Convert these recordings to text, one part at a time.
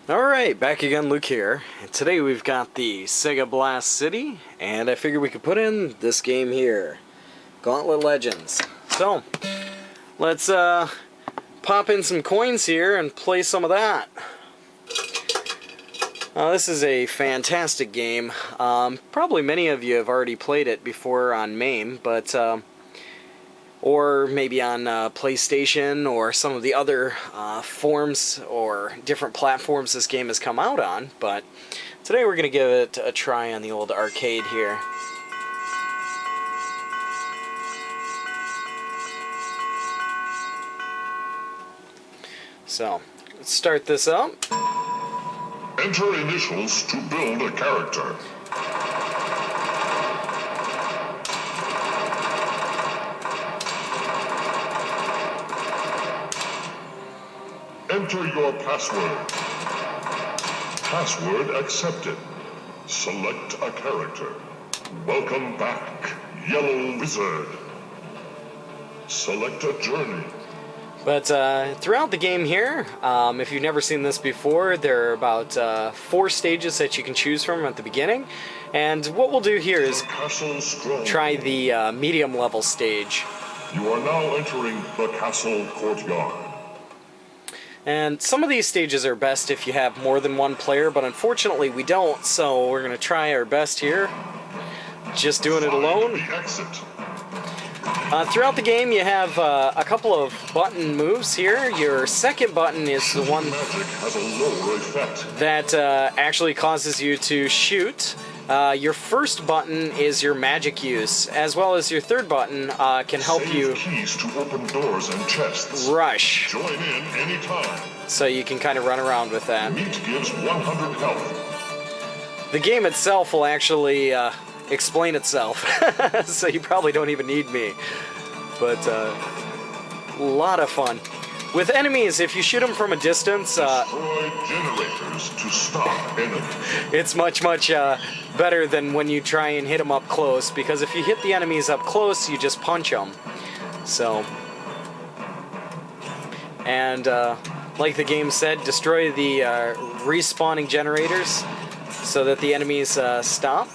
Alright, back again, Luke here. And today we've got the Sega Blast City, and I figured we could put in this game here, Gauntlet Legends. So, let's pop in some coins here and play some of that. This is a fantastic game. Probably many of you have already played it before on MAME, but or maybe on PlayStation or some of the other forms or different platforms this game has come out on. But today we're going to give it a try on the old arcade here. So, let's start this up. Enter initials to build a character. Enter your password. Password accepted. Select a character. Welcome back, Yellow Wizard. Select a journey. But throughout the game here, if you've never seen this before, there are about 4 stages that you can choose from at the beginning. And what we'll do here is try the medium level stage. You are now entering the castle courtyard. And some of these stages are best if you have more than one player, but unfortunately we don't, so we're going to try our best here. Just doing it alone. Throughout the game you have a couple of button moves here. Your second button is the one that actually causes you to shoot. Your first button is your magic use, as well as your third button can help you keys to open doors and chests. Rush. Join in anytime. So you can kind of run around with that. Meat gives 100 health. The game itself will actually explain itself, so you probably don't even need me. But a lot of fun. With enemies, if you shoot them from a distance, Destroy generators to stop enemies. it's much better than when you try and hit them up close, because if you hit the enemies up close, you just punch them. So, and like the game said, destroy the respawning generators so that the enemies stop.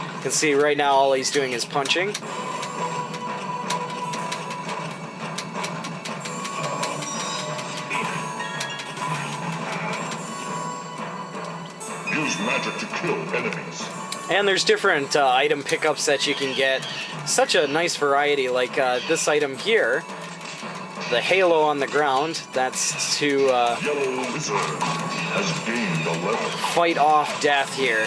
You can see right now all he's doing is punching. Use magic to kill enemies. And there's different item pickups that you can get. Such a nice variety, like this item here, the halo on the ground. That's to Yellow Wizard has gained a level. fight off death here.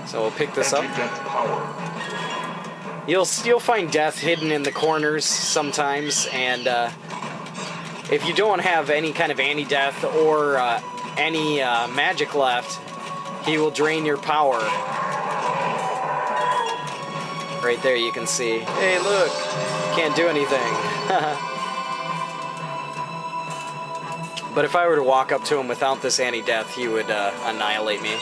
So we'll pick this up. Anti-death power. You'll find death hidden in the corners sometimes, and if you don't have any kind of anti-death or any magic left, he will drain your power. Right there you can see. Hey, look! Can't do anything. But if I were to walk up to him without this anti-death, he would annihilate me.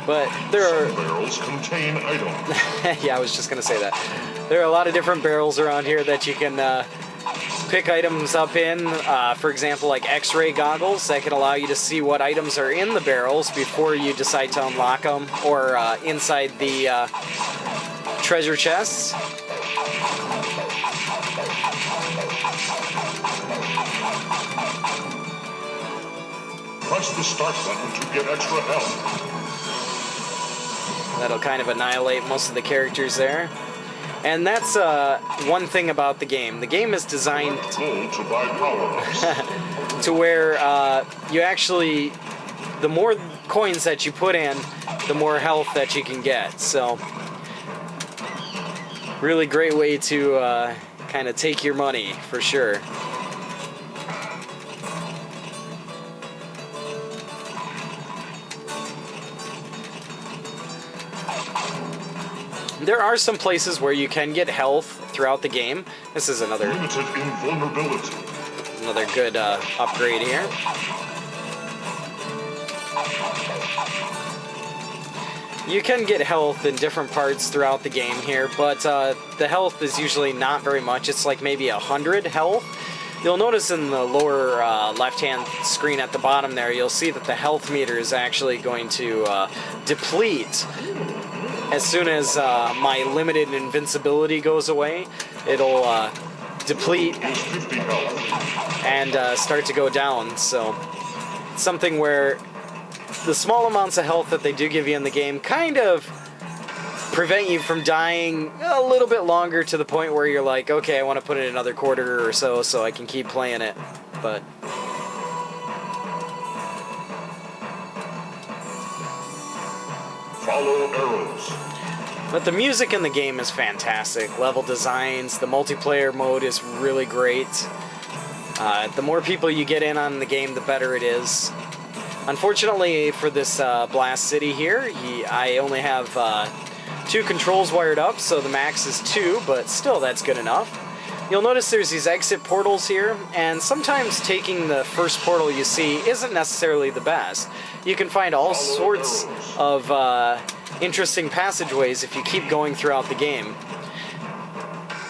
But there are... barrels contain items. Yeah, I was just going to say that. There are a lot of different barrels around here that you can pick items up in. For example, like X-ray goggles that can allow you to see what items are in the barrels before you decide to unlock them, or inside the treasure chests. Press the start button to get extra health. That'll kind of annihilate most of the characters there. And that's one thing about the game. The game is designed to buy power-ups. to where you actually, the more coins that you put in, the more health that you can get. So, really great way to kind of take your money, for sure. There are some places where you can get health throughout the game. This is another Limited invulnerability. good upgrade here. You can get health in different parts throughout the game here, but the health is usually not very much. It's like maybe 100 health. You'll notice in the lower left-hand screen at the bottom there, you'll see that the health meter is actually going to deplete as soon as my limited invincibility goes away. It'll deplete and start to go down. So it's something where the small amounts of health that they do give you in the game kind of prevent you from dying a little bit longer, to the point where you're like, okay, I want to put in another quarter or so I can keep playing it. But Follow arrows. But the music in the game is fantastic. Level designs, the multiplayer mode is really great. The more people you get in on the game, the better it is. Unfortunately for this Blast City here, I only have 2 controls wired up, so the max is 2, but still that's good enough. You'll notice there's these exit portals here, and sometimes taking the first portal you see isn't necessarily the best. You can find all sorts of interesting passageways if you keep going throughout the game.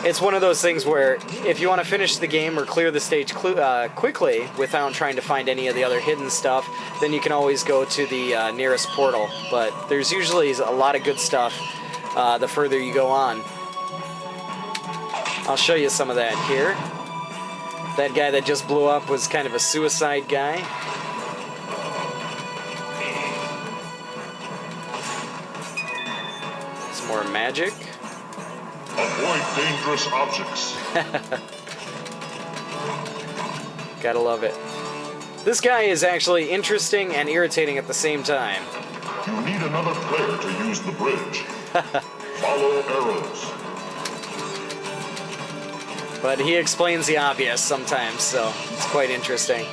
It's one of those things where if you want to finish the game or clear the stage quickly without trying to find any of the other hidden stuff, then you can always go to the nearest portal. But there's usually a lot of good stuff the further you go on. I'll show you some of that here. That guy that just blew up was kind of a suicide guy. Some more magic. Avoid dangerous objects. Gotta love it. This guy is actually interesting and irritating at the same time. You need another player to use the bridge. Follow arrows. But he explains the obvious sometimes, so it's quite interesting.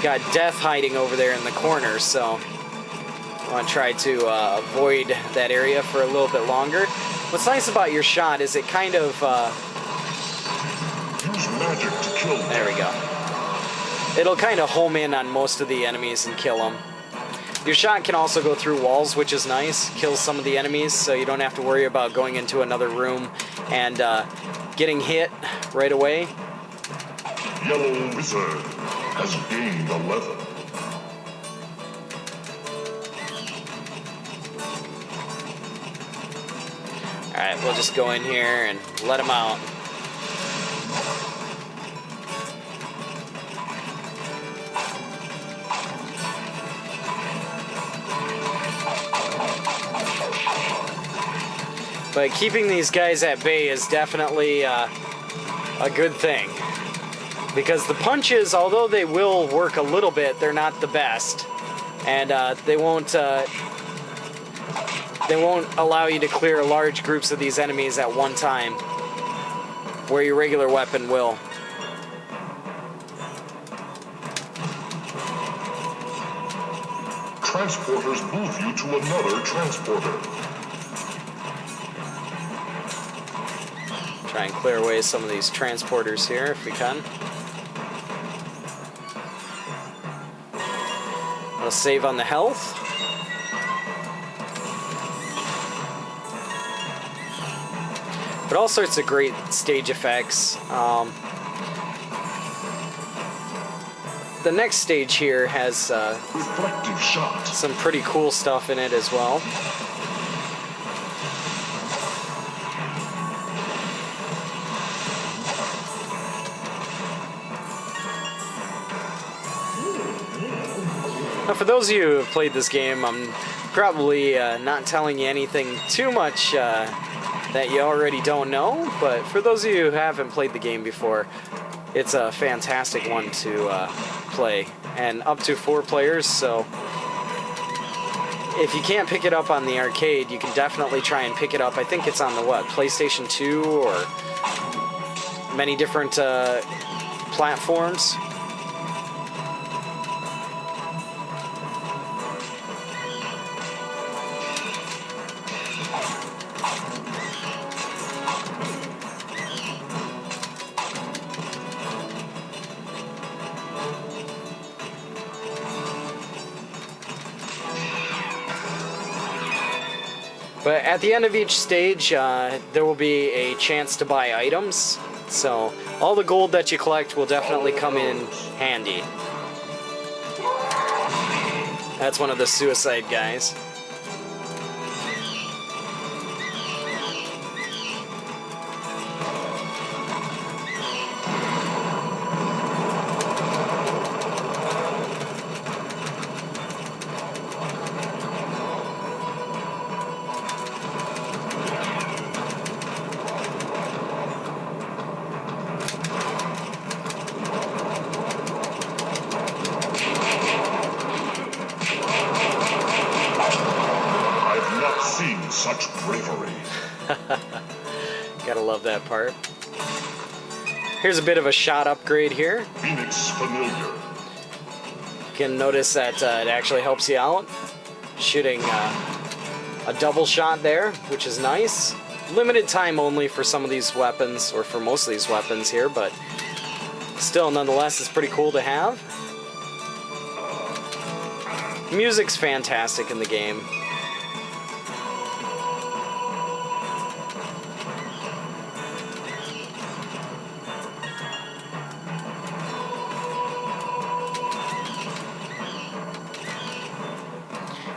Got death hiding over there in the corner, so I want to try to avoid that area for a little bit longer. What's nice about your shot is it kind of... Use magic to kill them. There we go. It'll kind of home in on most of the enemies and kill them. Your shot can also go through walls, which is nice. Kills some of the enemies, so you don't have to worry about going into another room and getting hit right away. Yellow Wizard has gained a level. Alright, we'll just go in here and let him out. But keeping these guys at bay is definitely a good thing. Because the punches, although they will work a little bit, they're not the best. And they won't allow you to clear large groups of these enemies at one time, where your regular weapon will. Transporters move you to another transporter. Try and clear away some of these transporters here if we can. I'll save on the health. But all sorts of great stage effects. The next stage here has Reflective shot. some pretty cool stuff in it as well. Now, for those of you who have played this game, I'm probably not telling you anything too much that you already don't know, but for those of you who haven't played the game before, it's a fantastic one to play, and up to 4 players, so if you can't pick it up on the arcade, you can definitely try and pick it up. I think it's on the, PlayStation 2 or many different platforms. But at the end of each stage, there will be a chance to buy items. So all the gold that you collect will definitely come in handy. That's one of the suicide guys. Such bravery. Gotta love that part. Here's a bit of a shot upgrade here. Phoenix familiar. You can notice that it actually helps you out. Shooting a double shot there, which is nice. Limited time only for some of these weapons, or for most of these weapons here, but still, nonetheless, it's pretty cool to have. Music's fantastic in the game.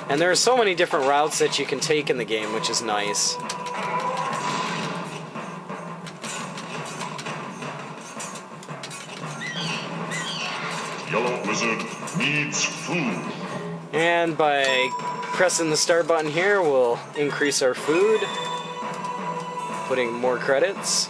And there are so many different routes that you can take in the game, which is nice. Yellow Wizard needs food. And by pressing the start button here, we'll increase our food, putting more credits.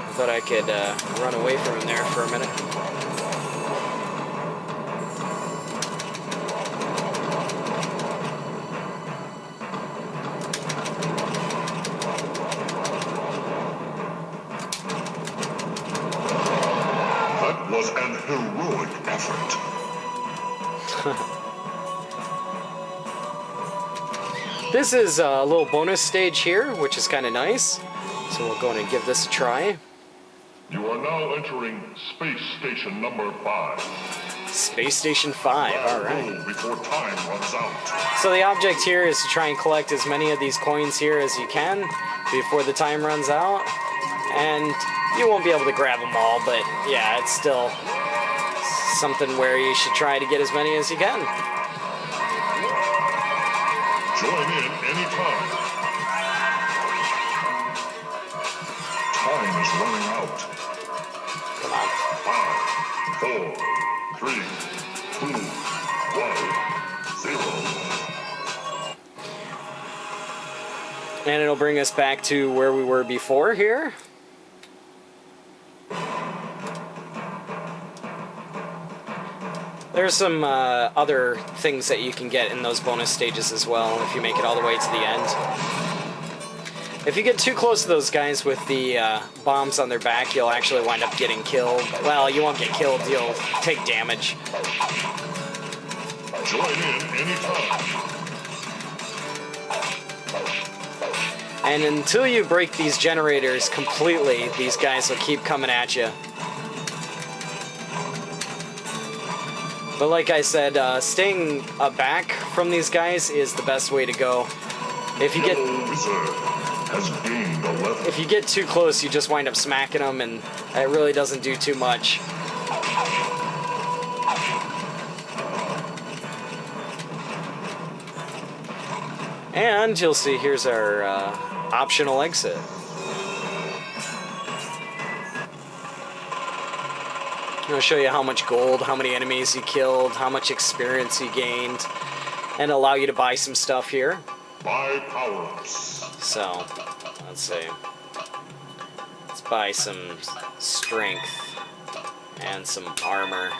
I thought I could run away from him there for a minute. That was an heroic effort. This is a little bonus stage here, which is kind of nice. So we'll go in and give this a try. You are now entering Space Station number 5. Space Station 5, alright. Before time runs out. So the object here is to try and collect as many of these coins here as you can before the time runs out. And you won't be able to grab them all, but yeah, it's still something where you should try to get as many as you can. Join in anytime. Time is running out. Come on. 5, 4, 3, 2, 1, 0. And it'll bring us back to where we were before here. There's some other things that you can get in those bonus stages as well if you make it all the way to the end. If you get too close to those guys with the bombs on their back, you'll actually wind up getting killed. Well, you won't get killed, you'll take damage. Join in anytime. And until you break these generators completely, these guys will keep coming at you. But like I said, staying back from these guys is the best way to go. If you get too close, you just wind up smacking them, and it really doesn't do too much. And you'll see here's our optional exit. I'm going to show you how much gold, how many enemies you killed, how much experience you gained, and allow you to buy some stuff here. Buy power-ups. So, let's see. Let's buy some strength and some armor.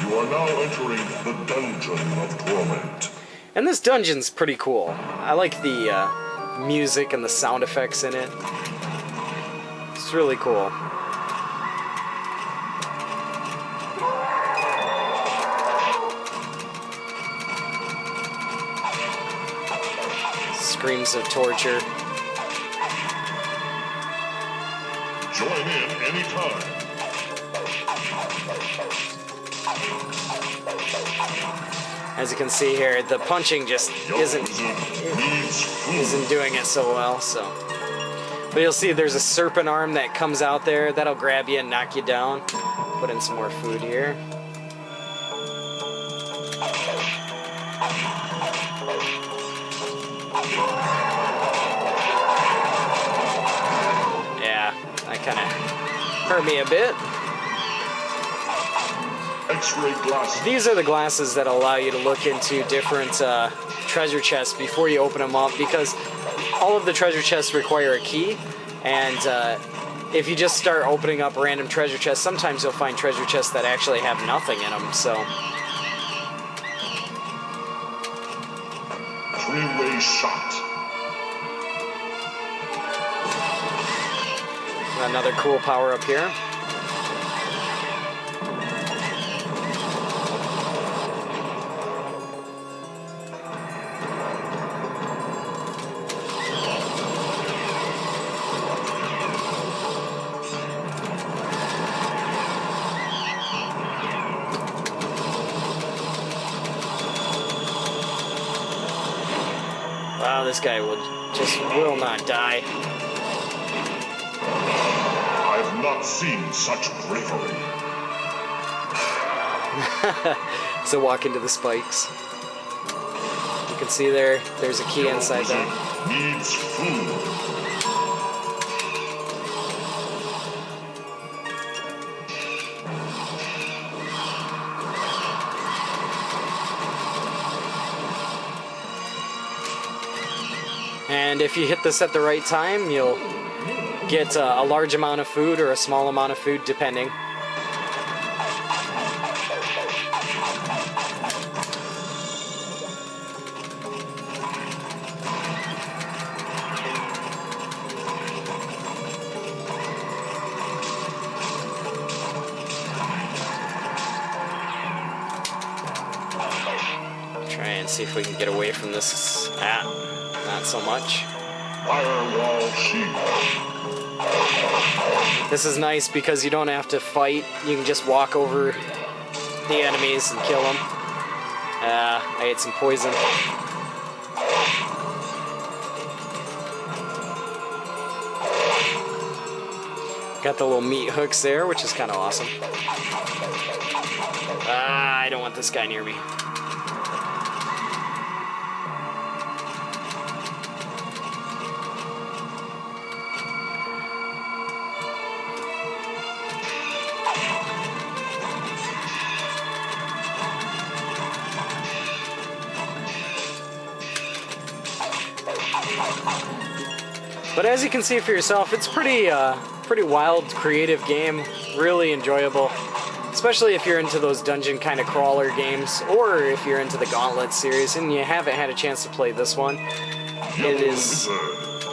You are now entering the Dungeon of Torment. And this dungeon's pretty cool. I like the music and the sound effects in it. It's really cool. screams of torture. Join in anytime. As you can see here, the punching just isn't doing it so well, so. But you'll see there's a serpent arm that comes out there. That'll grab you and knock you down. Put in some more food here. Yeah, that kind of hurt me a bit. X-ray glasses. These are the glasses that allow you to look into different treasure chests before you open them up, because all of the treasure chests require a key, and if you just start opening up random treasure chests, sometimes you'll find treasure chests that actually have nothing in them, so. Three-way shot. Another cool power up here. Wow, this guy will not die. I've not seen such bravery. So walk into the spikes. You can see there's a key inside there. Needs food. And if you hit this at the right time, you'll get a large amount of food or a small amount of food, depending. Try and see if we can get away from this. Not so much. Firewall shield. This is nice because you don't have to fight. You can just walk over the enemies and kill them. I ate some poison. Got the little meat hooks there, which is kind of awesome. I don't want this guy near me. But as you can see for yourself, it's pretty wild, creative game, really enjoyable. Especially if you're into those dungeon kind of crawler games, or if you're into the Gauntlet series and you haven't had a chance to play this one. It is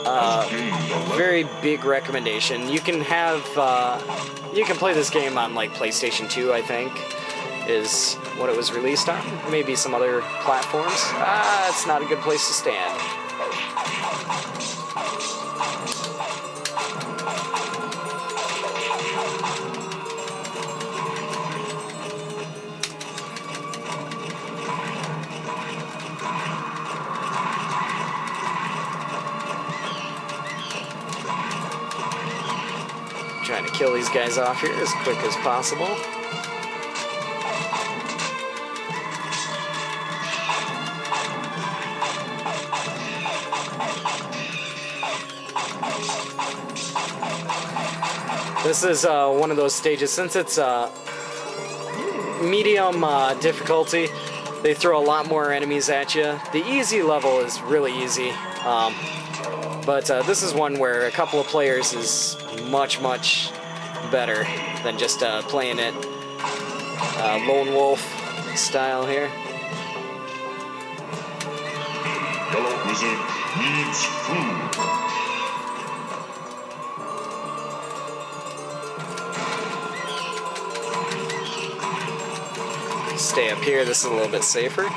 a very big recommendation. You can play this game on like PlayStation 2, I think, is what it was released on. Maybe some other platforms. It's not a good place to stand. Trying to kill these guys off here as quick as possible. This is one of those stages. Since it's medium difficulty, they throw a lot more enemies at you. The easy level is really easy, but this is one where a couple of players is much better than just playing it lone wolf style here. Yellow Wizard needs food. Stay up here, this is a little bit safer.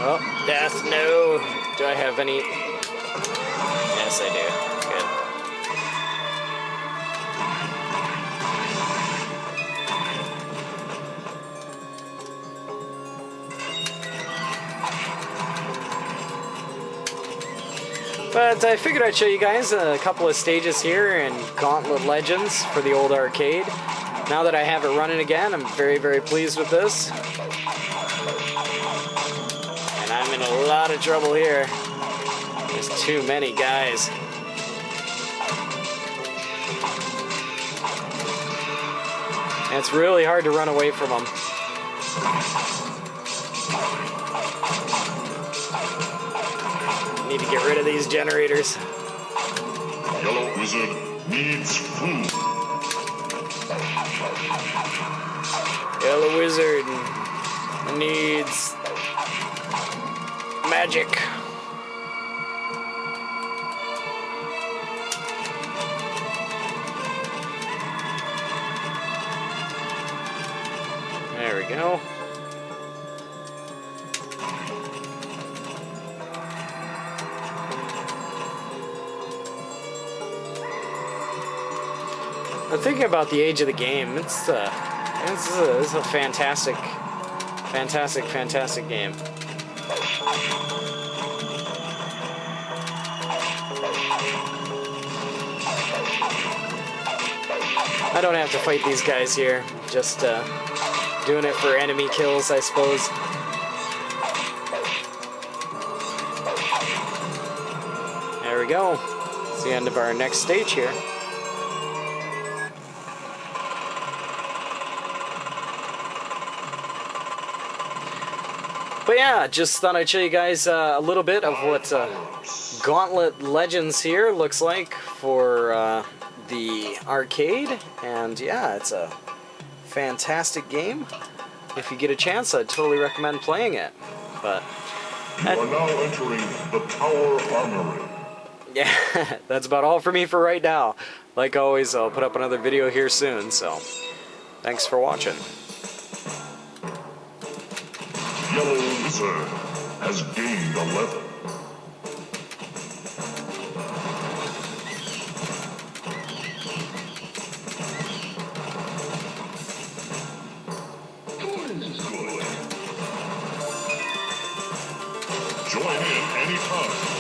Oh, death, no. Do I have any? Yes, I do. Good. But I figured I'd show you guys a couple of stages here in Gauntlet Legends for the old arcade. Now that I have it running again, I'm very, very pleased with this. And I'm in a lot of trouble here. There's too many guys. And it's really hard to run away from them. Need to get rid of these generators. Yellow Wizard needs food. Yellow Wizard needs magic. There we go. I'm thinking about the age of the game. It's a fantastic game. I don't have to fight these guys here. Just doing it for enemy kills, I suppose. There we go. It's the end of our next stage here. But yeah, just thought I'd show you guys a little bit of what Gauntlet Legends here looks like for the arcade. And yeah, it's a fantastic game. If you get a chance, I'd totally recommend playing it. But You are now entering the Tower Armory. yeah, that's about all for me for right now. Like always, I'll put up another video here soon, so thanks for watching. Yellow Wizard has gained a level. Join in anytime.